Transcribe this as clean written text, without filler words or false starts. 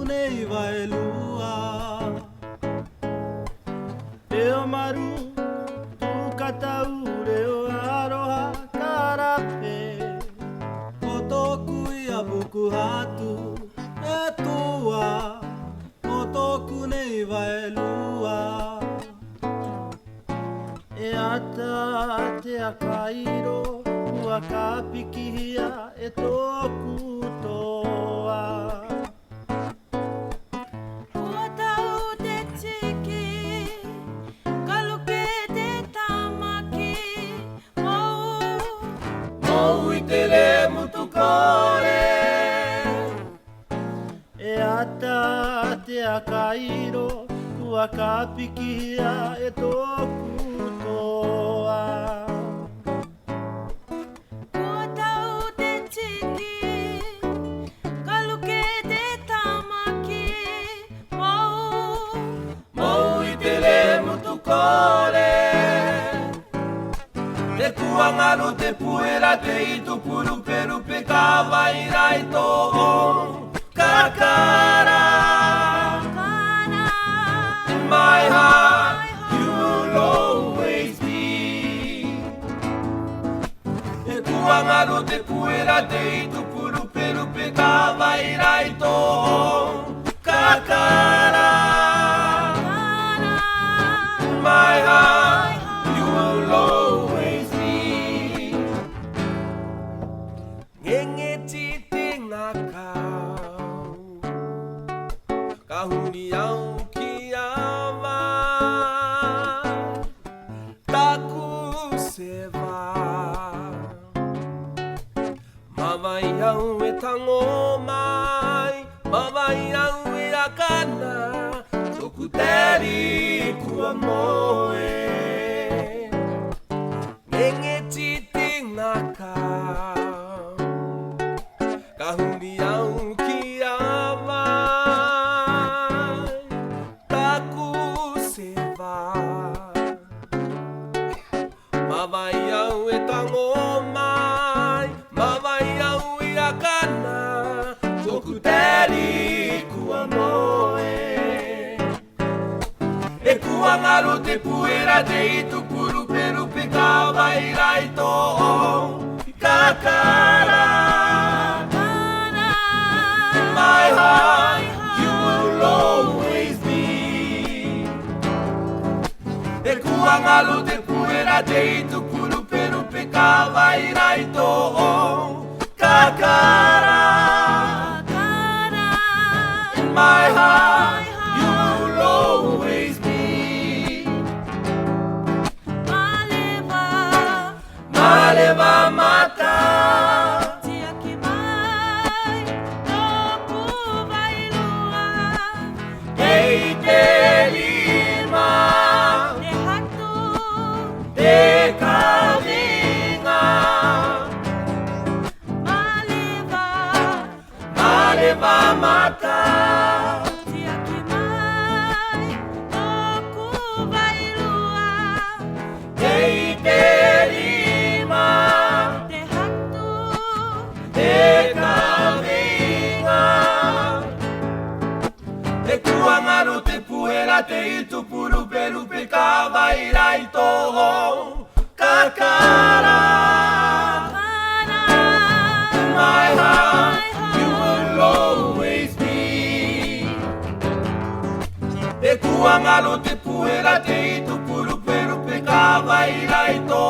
nei vai lua. Reo maru, tu katau, reo aroha karape. O toku ia buku hatu, e tua, o toku nei vai lua. E ata te akairo, ua ka pikihia e toku toa. Ua tau te tiki, kaluke te tamaki, Mou i te re mutu kore. E ata te akairo, ua ka pikihia e toku toa. Ua tau te tiki, kaluke te tamaki, Mou i te re mutu kore. Te kuangaro te puera te itu puru peru pe ka vaira i tō kakara. In my heart, you will always be. Te kuangaro te puera te itu puru peru pe ka vaira i tō kakara. In my heart, you will always be. Ngenge titi ngā kau, ka huni au ki ama. Taku se wā, mawai au e tango mai, mawai au e akana, toku teri kua moe. Ngenge titi ngā kau, ka huni au ki ama. Taku se wā, mawai au e tango mai, mawai au e akana, toku teri kua moe. E kuangaro te puera te itu puru peru pe ka vaira i tō kakara. In my heart, you will always be. E kuangaro te puera te itu puru peru pe ka vaira i tō kakara. In my heart, you will always be. Maleva mata, tiaki mai, toku vailua, kei te lima, te hatu, te kavinga. Maleva mata, tiaki mai, toku vailua, kei te lima, te hatu, te kavinga. Te kuangaro te puera te itu puru peru pe ka vaira i tō kakara. In my heart, you will always be. Te kuangaro te puera te itu puru peru pe ka vaira i tō